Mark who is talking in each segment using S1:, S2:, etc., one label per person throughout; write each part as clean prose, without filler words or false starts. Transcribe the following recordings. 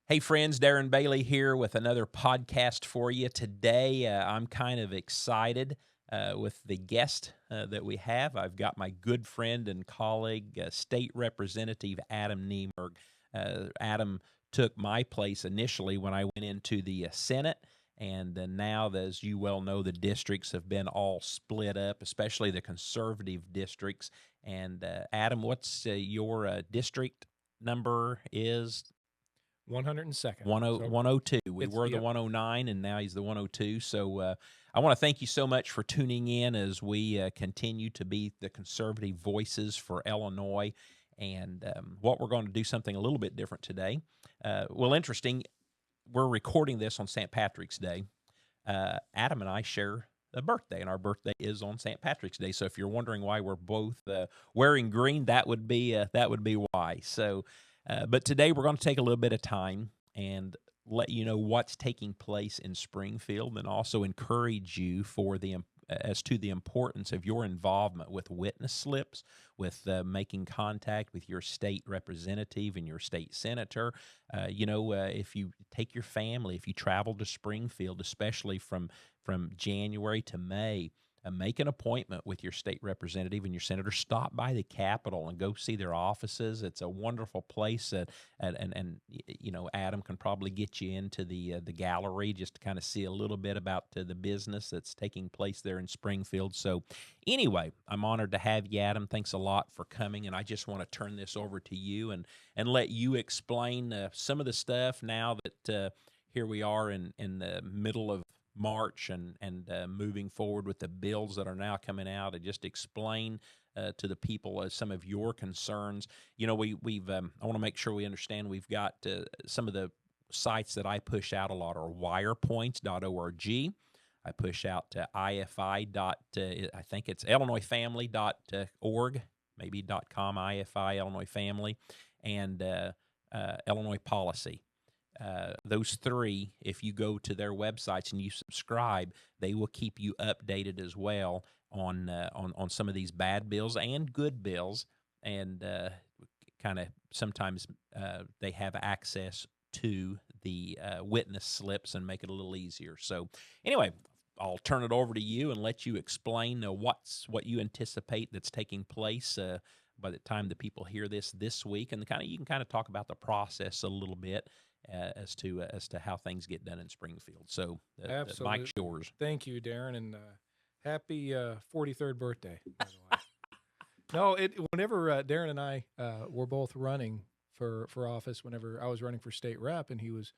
S1: Hey friends, Darren Bailey here with another podcast for you. Today, I'm kind of excited with the guest that we have. I've got my good friend and colleague, State Representative Adam Niemerg. Adam took my place initially when I went into the Senate, and now, as you well know, the districts have been all split up, especially the conservative districts. And Adam, what's your district number is?
S2: 102nd.
S1: 102. We
S2: it's-
S1: were the
S2: yep.
S1: 109, and now he's the 102. So I want to thank you so much for tuning in as we continue to be the conservative voices for Illinois. And what we're going to do something a little bit different today. Interesting. We're recording this on St. Patrick's Day. Adam and I share a birthday, and our birthday is on St. Patrick's Day. So if you're wondering why we're both wearing green, that would be why. So. But today we're going to take a little bit of time and let you know what's taking place in Springfield, and also encourage you as to the importance of your involvement with witness slips, with making contact with your state representative and your state senator. If you take your family, if you travel to Springfield, especially from January to May, make an appointment with your state representative and your senator. Stop by the Capitol and go see their offices. It's a wonderful place, and Adam can probably get you into the gallery just to kind of see a little bit about the business that's taking place there in Springfield. So, anyway, I'm honored to have you, Adam. Thanks a lot for coming, and I just want to turn this over to you and let you explain some of the stuff now that here we are in the middle of March and moving forward with the bills that are now coming out, and just explain to the people some of your concerns. I want to make sure we understand we've got some of the sites that I push out a lot are wirepoints.org. I push out to IFI. I think it's IllinoisFamily.org, maybe .com, IFI, Illinois Family, and Illinois Policy. Those three, if you go to their websites and you subscribe, they will keep you updated as well on some of these bad bills and good bills, and kind of sometimes they have access to the witness slips and make it a little easier. So anyway, I'll turn it over to you and let you explain what you anticipate that's taking place by the time the people hear this week, and you can kind of talk about the process a little bit. As to how things get done in Springfield. So the mic's yours.
S2: Thank you, Darren, and happy 43rd birthday, by the way. Whenever Darren and I were both running for office, whenever I was running for state rep and he was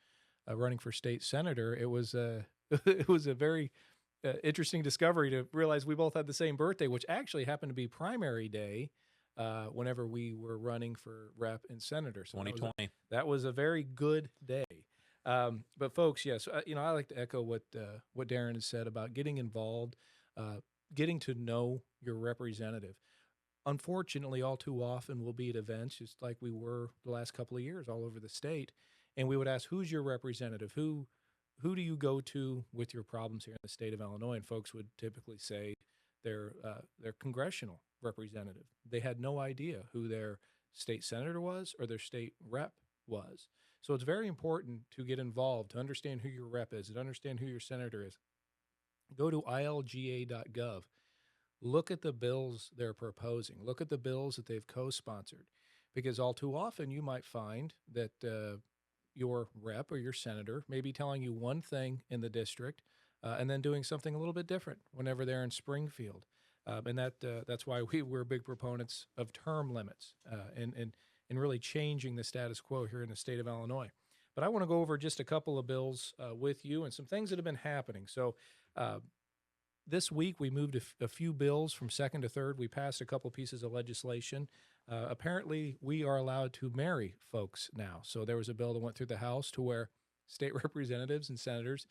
S2: running for state senator, it was it was a very interesting discovery to realize we both had the same birthday, which actually happened to be primary day. Whenever we were running for rep and senator. So
S1: 2020.
S2: That was a very good day. But folks, yes, I like to echo what Darren has said about getting involved, getting to know your representative. Unfortunately, all too often we'll be at events, just like we were the last couple of years all over the state, and we would ask, who's your representative? Who do you go to with your problems here in the state of Illinois? And folks would typically say their congressional representative. They had no idea who their state senator was or their state rep was. So it's very important to get involved, to understand who your rep is, and understand who your senator is. Go to ilga.gov. Look at the bills they're proposing. Look at the bills that they've co-sponsored, because all too often you might find that your rep or your senator may be telling you one thing in the district and then doing something a little bit different whenever they're in Springfield. And that's why we're big proponents of term limits and really changing the status quo here in the state of Illinois. But I want to go over just a couple of bills with you and some things that have been happening. So this week we moved a few bills from second to third. We passed a couple pieces of legislation. Apparently, we are allowed to marry folks now. So there was a bill that went through the House to where state representatives and senators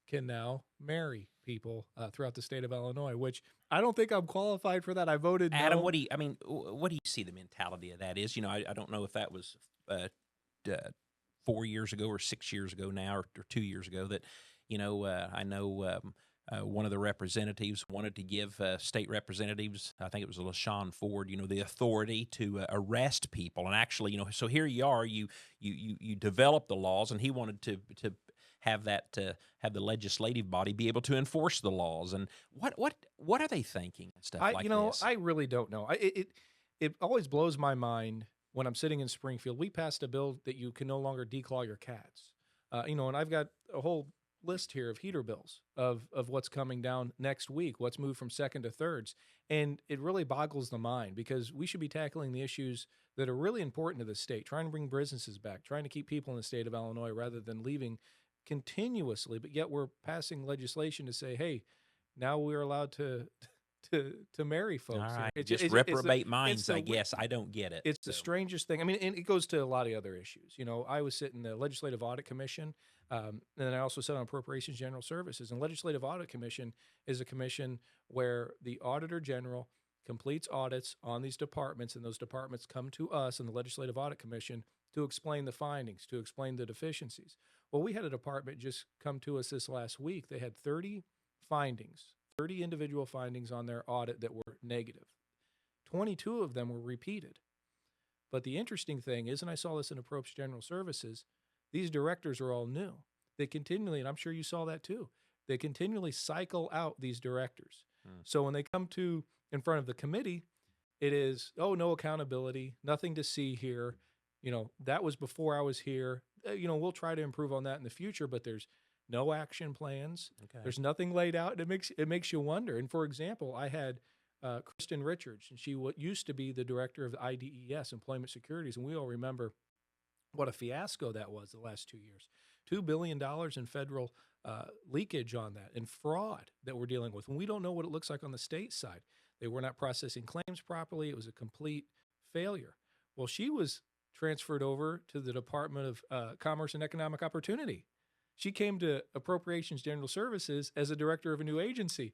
S2: can now marry people throughout the state of Illinois, which I don't think I'm qualified for that. I voted no.
S1: Adam, what do you see the mentality of that is? I don't know if that was 4 years ago or 6 years ago now or 2 years ago that, I know one of the representatives wanted to give state representatives, I think it was LaShawn Ford, the authority to arrest people. And actually, so here you are, you develop the laws, and he wanted to have that have the legislative body be able to enforce the laws. And what are they thinking and stuff like this?
S2: I really don't know. It always blows my mind when I'm sitting in Springfield. We passed a bill that you can no longer declaw your cats. And I've got a whole list here of heater bills of what's coming down next week, what's moved from second to thirds. And it really boggles the mind, because we should be tackling the issues that are really important to the state, trying to bring businesses back, trying to keep people in the state of Illinois rather than leaving continuously. But yet we're passing legislation to say, hey, now we're allowed to marry folks.
S1: All right,
S2: It's
S1: just reprobate minds, I guess. I don't get it.
S2: It's the strangest thing. I mean, and it goes to a lot of other issues. I was sitting in the Legislative Audit Commission, and then I also sit on Appropriations General Services. And Legislative Audit Commission is a commission where the Auditor General completes audits on these departments, and those departments come to us in the Legislative Audit Commission to explain the findings, to explain the deficiencies. Well, we had a department just come to us this last week. They had 30 findings, 30 individual findings on their audit that were negative. 22 of them were repeated. But the interesting thing is, and I saw this in Approach General Services, these directors are all new. They continually, and I'm sure you saw that too, they continually cycle out these directors. So when they come to in front of the committee, it is, oh, no accountability, nothing to see here. That was before I was here. We'll try to improve on that in the future, but there's no action plans. Okay. There's nothing laid out. It makes you wonder. And for example, I had Kristen Richards, and she used to be the director of the IDES, Employment Securities, and we all remember what a fiasco that was the last 2 years. $2 billion in federal leakage on that, and fraud that we're dealing with. And we don't know what it looks like on the state side. They were not processing claims properly. It was a complete failure. Well, she was transferred over to the Department of Commerce and Economic Opportunity. She came to Appropriations General Services as a director of a new agency.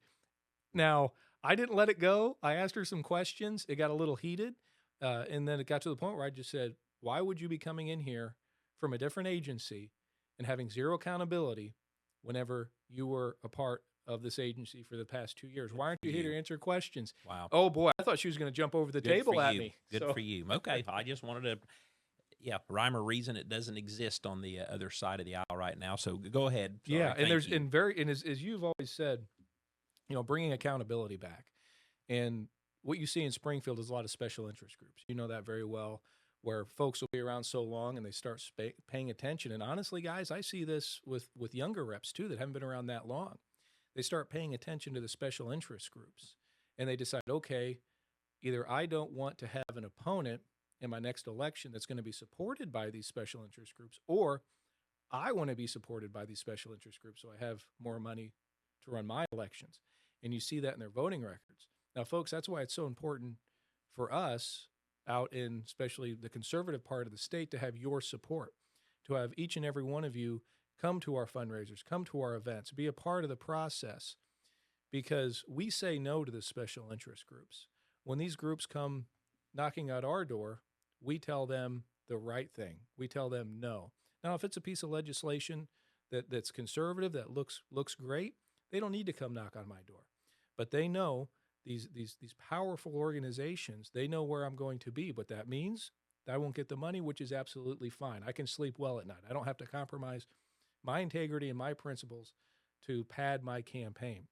S2: Now, I didn't let it go. I asked her some questions. It got a little heated. And then it got to the point where I just said, why would you be coming in here from a different agency and having zero accountability whenever you were a part of this agency for the past 2 years? Why aren't you here to answer questions?
S1: Wow.
S2: Oh, boy, I thought she was going to jump over the table at me.
S1: Good for you. Okay, I just wanted to, rhyme or reason, it doesn't exist on the other side of the aisle right now. So go ahead. Sorry,
S2: and as you've always said, bringing accountability back. And what you see in Springfield is a lot of special interest groups. You know that very well, where folks will be around so long and they start paying attention. And honestly, guys, I see this with younger reps too that haven't been around that long. They start paying attention to the special interest groups, and they decide, okay, either I don't want to have an opponent in my next election that's going to be supported by these special interest groups, or I want to be supported by these special interest groups so I have more money to run my elections. And you see that in their voting records. Now, folks, that's why it's so important for us out in especially the conservative part of the state to have your support, to have each and every one of you come to our fundraisers, come to our events, be a part of the process, because we say no to the special interest groups. When these groups come knocking at our door, we tell them the right thing. We tell them no. Now, if it's a piece of legislation that's conservative, that looks great, they don't need to come knock on my door. But they know these powerful organizations, they know where I'm going to be. But that means I won't get the money, which is absolutely fine. I can sleep well at night. I don't have to compromise my integrity and my principles to pad my campaign.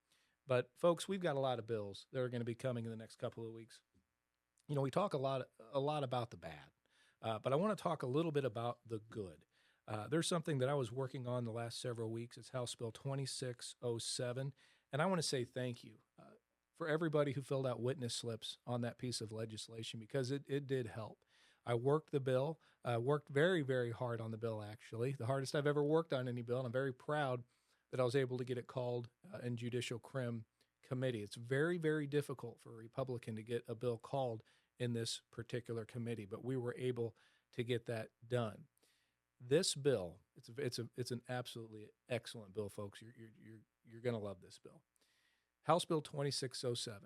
S2: But folks, we've got a lot of bills that are going to be coming in the next couple of weeks. We talk a lot about the bad, but I want to talk a little bit about the good. There's something that I was working on the last several weeks. It's House Bill 2607, and I want to say thank you for everybody who filled out witness slips on that piece of legislation, because it did help. I worked the bill, worked very, very hard on the bill, actually, the hardest I've ever worked on any bill, and I'm very proud that I was able to get it called in Judicial Crim Committee. It's very, very difficult for a Republican to get a bill called in this particular committee, but we were able to get that done. This bill, it's an absolutely excellent bill, folks. You're going to love this bill. House Bill 2607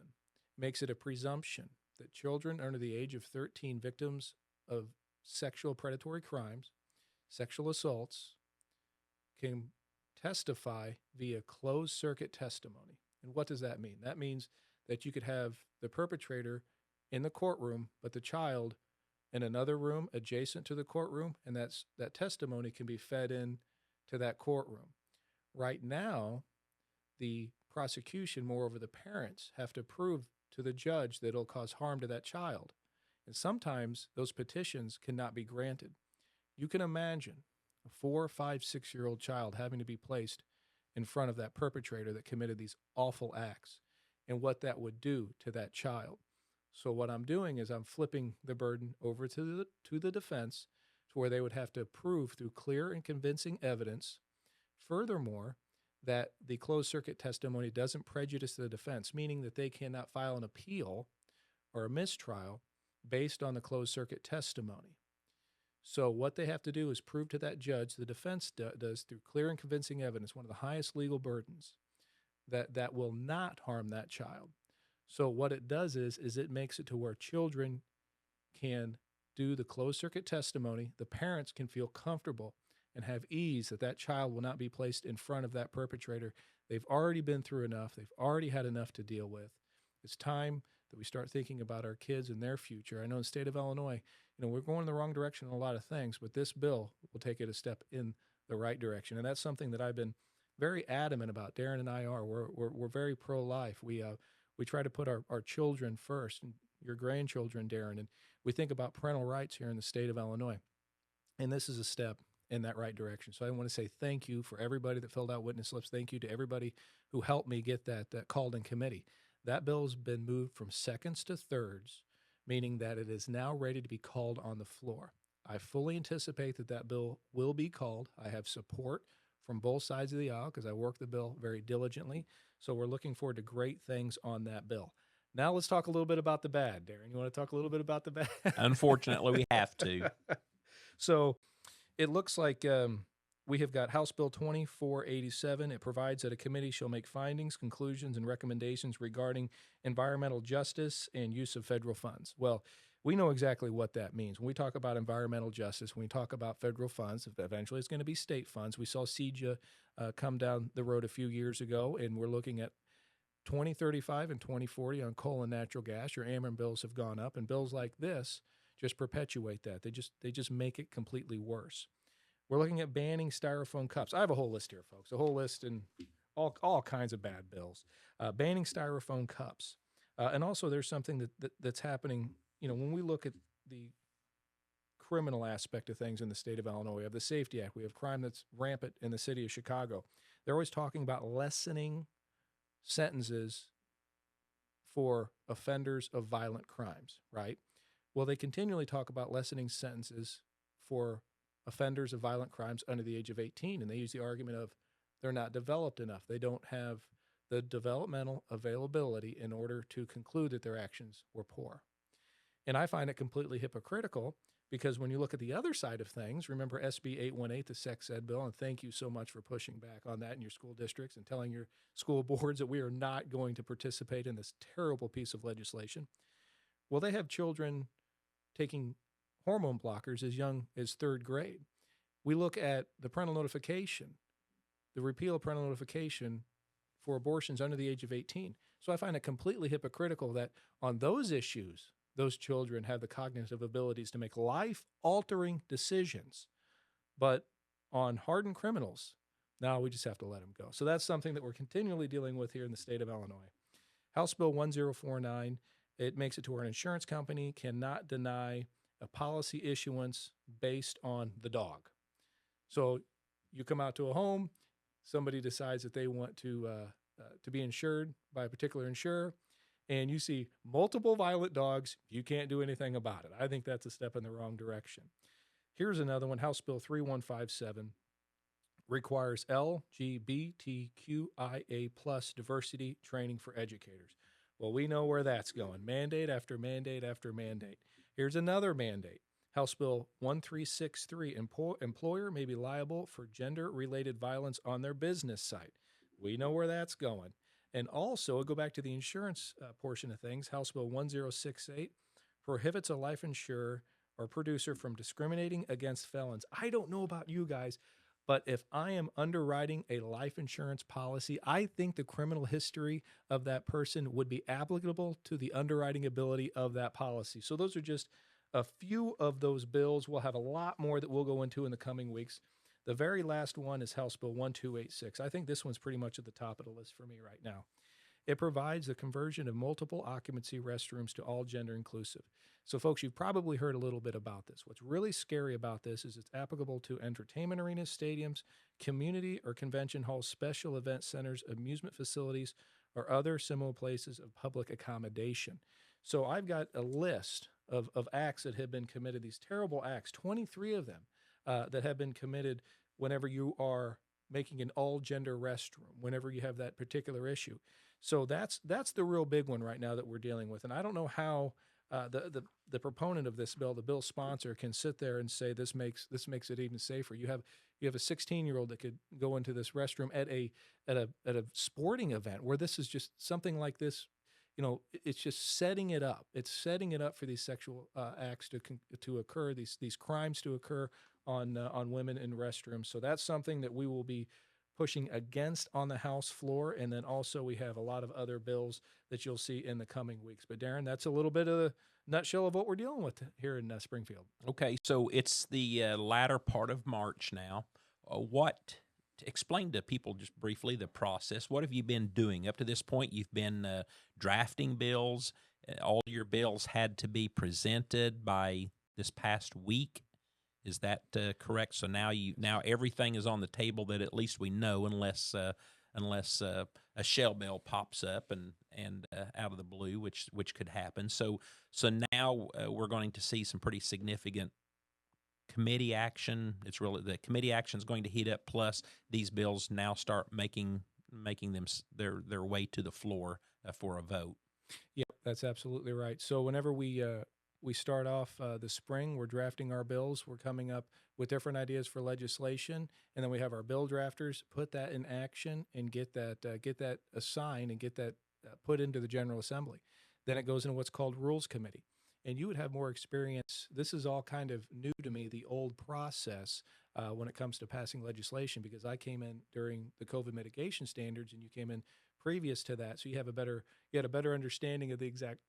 S2: makes it a presumption that children under the age of 13 victims of sexual predatory crimes, sexual assaults, can testify via closed circuit testimony. And what does that mean? That means that you could have the perpetrator in the courtroom, but the child in another room adjacent to the courtroom, and that testimony can be fed in to that courtroom. Right now, the prosecution, moreover the parents, have to prove to the judge that it'll cause harm to that child. And sometimes those petitions cannot be granted. You can imagine a 4, 5, 6-year-old child having to be placed in front of that perpetrator that committed these awful acts and what that would do to that child. So what I'm doing is I'm flipping the burden over to the defense, to where they would have to prove through clear and convincing evidence, furthermore, that the closed circuit testimony doesn't prejudice the defense, meaning that they cannot file an appeal or a mistrial based on the closed circuit testimony. So what they have to do is prove to that judge, the defense does through clear and convincing evidence, one of the highest legal burdens, that will not harm that child. So what it does is it makes it to where children can do the closed circuit testimony. The parents can feel comfortable and have ease that child will not be placed in front of that perpetrator. They've already been through enough. They've already had enough to deal with. It's time that we start thinking about our kids and their future. I know in the state of Illinois, we're going in the wrong direction in a lot of things, but this bill will take it a step in the right direction. And that's something that I've been very adamant about. Darren and I are. We're very pro-life. We try to put our children first, and your grandchildren, Darren, and we think about parental rights here in the state of Illinois. And this is a step in that right direction. So I want to say thank you for everybody that filled out witness slips. Thank you to everybody who helped me get that called in committee. That bill has been moved from seconds to thirds, meaning that it is now ready to be called on the floor. I fully anticipate that bill will be called. I have support from both sides of the aisle because I worked the bill very diligently. So we're looking forward to great things on that bill. Now let's talk a little bit about the bad. Darren, you want to talk a little bit about the bad?
S1: Unfortunately, we have to.
S2: So it looks like we have got House Bill 2487. It provides that a committee shall make findings, conclusions, and recommendations regarding environmental justice and use of federal funds. Well, we know exactly what that means. When we talk about environmental justice, when we talk about federal funds, eventually it's going to be state funds. We saw CEJA come down the road a few years ago, and we're looking at 2035 and 2040 on coal and natural gas. Your Ameren bills have gone up, and bills like this just perpetuate that. They just make it completely worse. We're looking at banning styrofoam cups. I have a whole list here, folks, a whole list and all kinds of bad bills. Banning styrofoam cups. And also there's something that's happening, when we look at the criminal aspect of things in the state of Illinois. We have the Safety Act. We have crime that's rampant in the city of Chicago. They're always talking about lessening sentences for offenders of violent crimes, right? Well, they continually talk about lessening sentences for offenders of violent crimes under the age of 18, and they use the argument of they're not developed enough. They don't have the developmental availability in order to conclude that their actions were poor. And I find it completely hypocritical because when you look at the other side of things, remember SB 818, the sex ed bill, and thank you so much for pushing back on that in your school districts and telling your school boards that we are not going to participate in this terrible piece of legislation. Well, they have children taking hormone blockers as young as third grade. We look at the parental notification, the repeal of parental notification for abortions under the age of 18. So I find it completely hypocritical that on those issues, those children have the cognitive abilities to make life-altering decisions. But on hardened criminals, now we just have to let them go. So that's something that we're continually dealing with here in the state of Illinois. House Bill 1049, it makes it to where an insurance company cannot deny a policy issuance based on the dog. So you come out to a home, somebody decides that they want to be insured by a particular insurer, and you see multiple violent dogs, you can't do anything about it. I think that's a step in the wrong direction. Here's another one. House Bill 3157 requires LGBTQIA+ diversity training for educators. Well, we know where that's going. Mandate after mandate after mandate. Here's another mandate. House Bill 1363, employer may be liable for gender-related violence on their business site. We know where that's going. And also, go back to the insurance portion of things. House Bill 1068 prohibits a life insurer or producer from discriminating against felons. I don't know about you guys. But if I am underwriting a life insurance policy, I think the criminal history of that person would be applicable to the underwriting ability of that policy. So those are just a few of those bills. We'll have a lot more that we'll go into in the coming weeks. The very last one is House Bill 1286. I think this one's pretty much at the top of the list for me right now. It provides the conversion of multiple occupancy restrooms to all gender inclusive. So, folks, you've probably heard a little bit about this. What's really scary about this is it's applicable to entertainment arenas, stadiums, community or convention halls, special event centers, amusement facilities, or other similar places of public accommodation. So, I've got a list of acts that have been committed, these terrible acts, 23 of them that have been committed whenever you are making an all-gender restroom, whenever you have that particular issue. So that's the real big one right now that we're dealing with. And I don't know how the proponent of this bill, the bill sponsor, can sit there and say this makes it even safer. You have a 16-year-old that could go into this restroom at a sporting event where this is just something like this. It's just setting it up. It's setting it up for these sexual acts to occur, these crimes to occur on women in restrooms. So that's something that we will be pushing against on the House floor. And then also we have a lot of other bills that you'll see in the coming weeks. But Darren, that's a little bit of the nutshell of what we're dealing with here in Springfield.
S1: Okay, so it's the latter part of March now. Explain to people just briefly the process. What have you been doing up to this point? You've been drafting bills. All your bills had to be presented by this past week. Is that correct? So now everything is on the table that at least we know, unless a shell bill pops up and out of the blue, which could happen. So now we're going to see some pretty significant committee action. It's really the committee action is going to heat up. Plus, these bills now start making them their way to the floor for a vote.
S2: Yep, that's absolutely right. So whenever we start off the spring, we're drafting our bills. We're coming up with different ideas for legislation, and then we have our bill drafters put that in action and get that assigned and get that put into the General Assembly. Then it goes into what's called Rules Committee. And you would have more experience. This is all kind of new to me, the old process when it comes to passing legislation, because I came in during the COVID mitigation standards and you came in previous to that. So you had a better understanding of the exact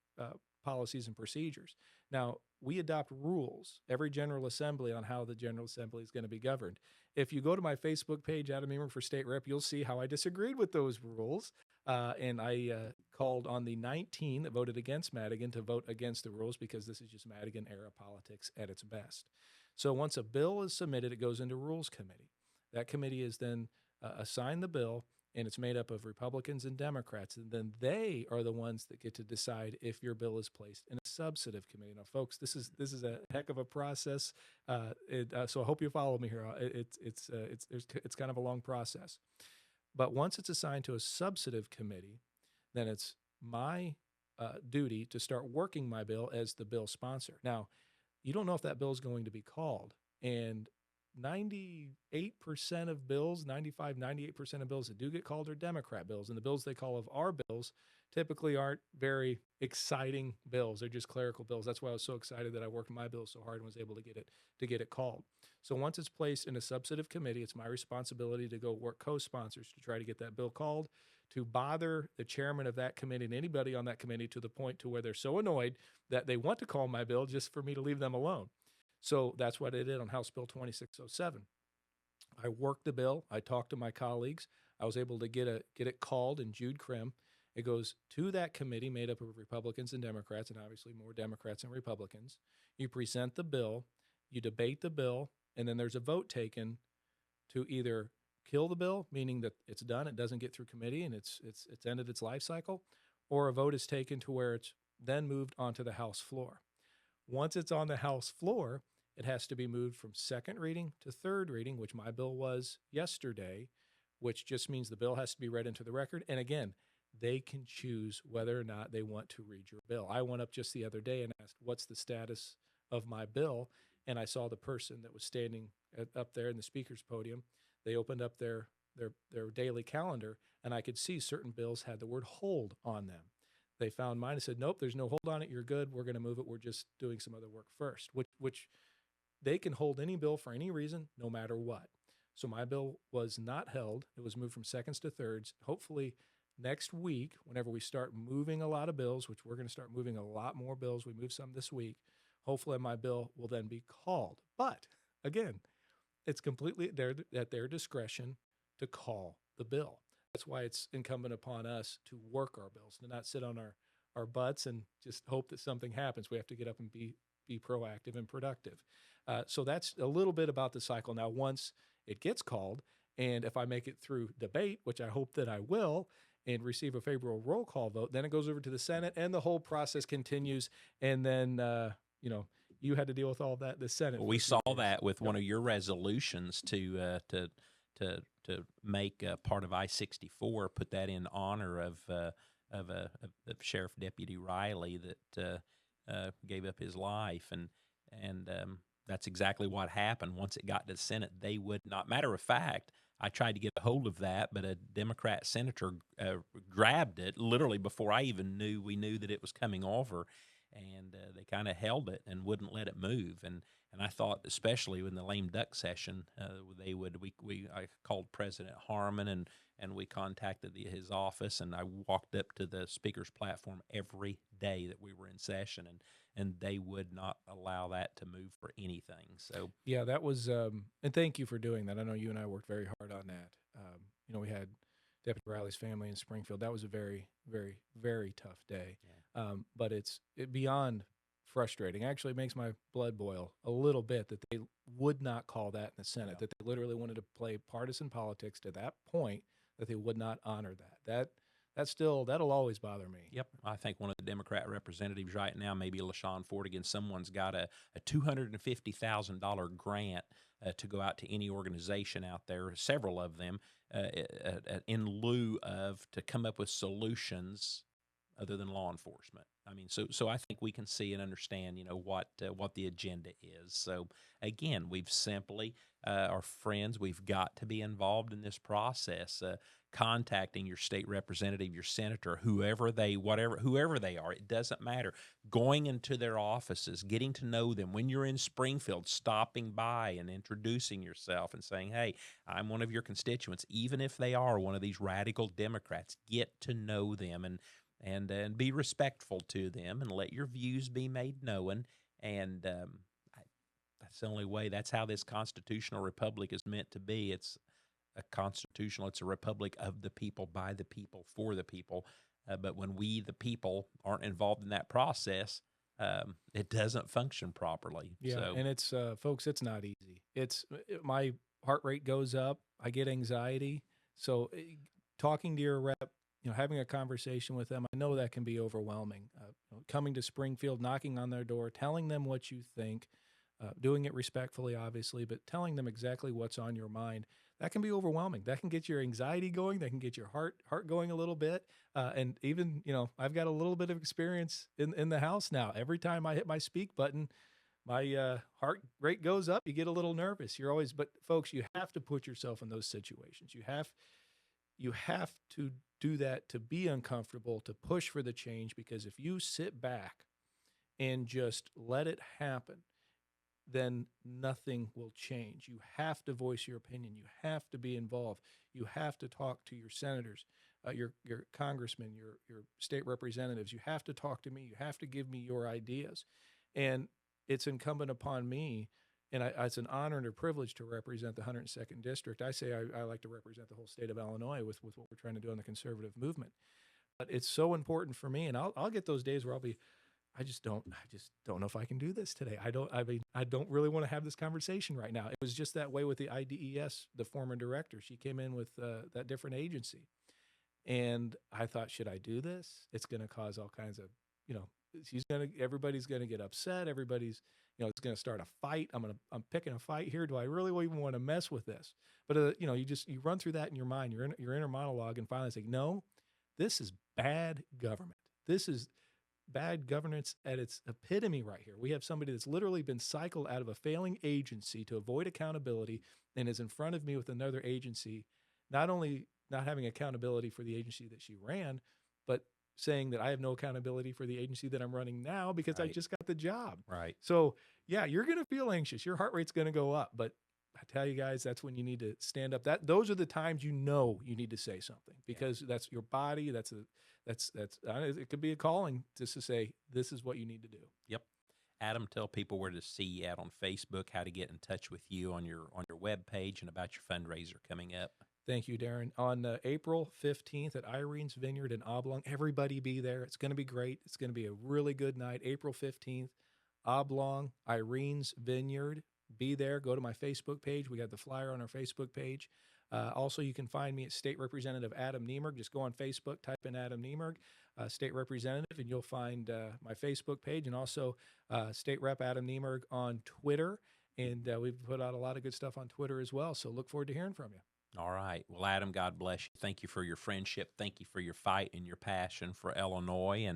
S2: policies and procedures. Now, we adopt rules every General Assembly on how the General Assembly is going to be governed. If you go to my Facebook page, Adam Niemerg for State Rep, you'll see how I disagreed with those rules. And I called on the 19 that voted against Madigan to vote against the rules because this is just Madigan-era politics at its best. So once a bill is submitted, it goes into Rules Committee. That committee is then assigned the bill, and it's made up of Republicans and Democrats. And then they are the ones that get to decide if your bill is placed in a substantive committee. Now, folks, this is a heck of a process. So I hope you follow me here. It's kind of a long process. But once it's assigned to a substantive committee, then it's my duty to start working my bill as the bill sponsor. Now, you don't know if that bill is going to be called. And 98% of bills, 98% of bills that do get called are Democrat bills. And the bills they call of our bills typically aren't very exciting bills. They're just clerical bills. That's why I was so excited that I worked my bill so hard and was able to get it called. So once it's placed in a substantive committee, it's my responsibility to go work co-sponsors to try to get that bill called, to bother the chairman of that committee and anybody on that committee to the point to where they're so annoyed that they want to call my bill just for me to leave them alone. So that's what I did on House Bill 2607. I worked the bill. I talked to my colleagues. I was able to get it called in Jude Crim. It goes to that committee made up of Republicans and Democrats, and obviously more Democrats and Republicans. You present the bill, you debate the bill, and then there's a vote taken to either kill the bill, meaning that it's done, it doesn't get through committee, and it's ended its life cycle, or a vote is taken to where it's then moved onto the House floor. Once it's on the House floor, it has to be moved from second reading to third reading, which my bill was yesterday, which just means the bill has to be read into the record. And again, they can choose whether or not they want to read your bill. I went up just the other day and asked, what's the status of my bill? And I saw the person that was standing up there in the speaker's podium. They opened up their daily calendar, and I could see certain bills had the word hold on them. They found mine and said, nope, there's no hold on it. You're good. We're going to move it. We're just doing some other work first, which they can hold any bill for any reason, no matter what. So my bill was not held. It was moved from seconds to thirds. Hopefully next week, whenever we start moving a lot of bills, which we're going to start moving a lot more bills, we moved some this week, hopefully my bill will then be called. But again, it's completely at their discretion to call the bill. That's why it's incumbent upon us to work our bills, to not sit on our butts and just hope that something happens. We have to get up and be proactive and productive. So that's a little bit about the cycle. Now, once it gets called, and if I make it through debate, which I hope that I will, and receive a favorable roll call vote, then it goes over to the Senate, and the whole process continues. And then, you had to deal with all that, the Senate.
S1: We saw that with one of your resolutions to make part of I-64, put that in honor of Sheriff Deputy Riley that gave up his life, and that's exactly what happened. Once it got to the Senate, they would not. Matter of fact, I tried to get a hold of that, but a Democrat senator grabbed it literally before I even knew that it was coming over, and they kind of held it and wouldn't let it move. And I thought, especially in the lame duck session, I called President Harmon and we contacted his office, and I walked up to the speaker's platform every day that we were in session, and they would not allow that to move for anything. So
S2: yeah, that was, and thank you for doing that. I know you and I worked very hard on that. We had Deputy Riley's family in Springfield. That was a very, very, very tough day.
S1: yeah.
S2: But it's beyond frustrating. Actually, it makes my blood boil a little bit that they would not call that in the Senate, that they literally wanted to play partisan politics to that point, that they would not honor that. That'll always bother me.
S1: Yep. I think one of the Democrat representatives right now, maybe LaShawn Fortigan, someone's got a $250,000 grant to go out to any organization out there, several of them, in lieu of to come up with solutions other than law enforcement. I mean, so I think we can see and understand, what the agenda is. So again, we've simply, our friends, we've got to be involved in this process. Contacting your state representative, your senator, whoever they are, it doesn't matter. Going into their offices, getting to know them. When you're in Springfield, stopping by and introducing yourself and saying, "Hey, I'm one of your constituents," even if they are one of these radical Democrats. Get to know them and be respectful to them and let your views be made known. And that's the only way. That's how this constitutional republic is meant to be. It's a republic of the people, by the people, for the people. But when we, the people, aren't involved in that process, it doesn't function properly.
S2: Yeah,
S1: So,
S2: and it's folks, it's not easy. My heart rate goes up. I get anxiety. So talking to your rep, having a conversation with them, I know that can be overwhelming. Coming to Springfield, knocking on their door, telling them what you think, doing it respectfully, obviously, but telling them exactly what's on your mind. That can be overwhelming. That can get your anxiety going. That can get your heart going a little bit. And even, I've got a little bit of experience in the house now. Every time I hit my speak button, my heart rate goes up. You get a little nervous. But folks, you have to put yourself in those situations. You have to do that, to be uncomfortable, to push for the change, because if you sit back and just let it happen, then nothing will change. You have to voice your opinion. You have to be involved. You have to talk to your senators, your congressmen, your state representatives. You have to talk to me. You have to give me your ideas. And it's incumbent upon me, and it's an honor and a privilege to represent the 102nd District. I say I like to represent the whole state of Illinois with what we're trying to do in the conservative movement. But it's so important for me, and I'll get those days where I just don't know if I can do this today. I don't really want to have this conversation right now. It was just that way with the IDES, the former director. She came in with that different agency. And I thought, should I do this? It's going to cause all kinds of, everybody's going to get upset. Everybody's, it's going to start a fight. I'm picking a fight here. Do I really even want to mess with this? But, you run through that in your mind, your inner monologue, and finally say, no, this is bad government. This is bad governance at its epitome right here. We have somebody that's literally been cycled out of a failing agency to avoid accountability and is in front of me with another agency, not only not having accountability for the agency that she ran, but saying that I have no accountability for the agency that I'm running now because I just got the job.
S1: Right.
S2: So, yeah, you're going to feel anxious. Your heart rate's going to go up, but I tell you guys, that's when you need to stand up. Those are the times you know you need to say something, because that's your body. It could be a calling just to say, this is what you need to do.
S1: Yep. Adam, tell people where to see you at on Facebook, how to get in touch with you on your webpage, and about your fundraiser coming up.
S2: Thank you, Darren. On April 15th at Irene's Vineyard in Oblong, everybody be there. It's going to be great. It's going to be a really good night. April 15th, Oblong, Irene's Vineyard. Be there. Go to my Facebook page. We got the flyer on our Facebook page. Also, you can find me at State Representative Adam Niemerg. Just go on Facebook, type in Adam Niemerg, State Representative, and you'll find my Facebook page, and also State Rep Adam Niemerg on Twitter. And we've put out a lot of good stuff on Twitter as well. So look forward to hearing from you.
S1: All right. Well, Adam, God bless you. Thank you for your friendship. Thank you for your fight and your passion for Illinois.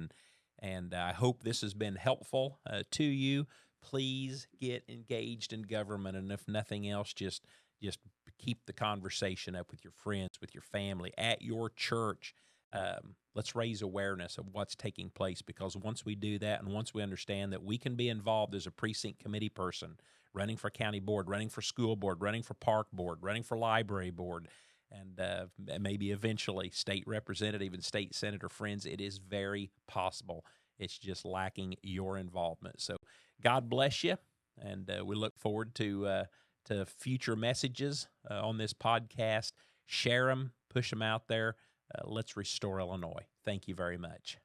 S1: And I hope this has been helpful to you. Please get engaged in government. And if nothing else, just keep the conversation up with your friends, with your family, at your church. Let's raise awareness of what's taking place, because once we do that, and once we understand that we can be involved as a precinct committee person, running for county board, running for school board, running for park board, running for library board, and maybe eventually state representative and state senator, friends, it is very possible. It's just lacking your involvement. So God bless you, and we look forward to future messages on this podcast. Share them, push them out there. Let's restore Illinois. Thank you very much.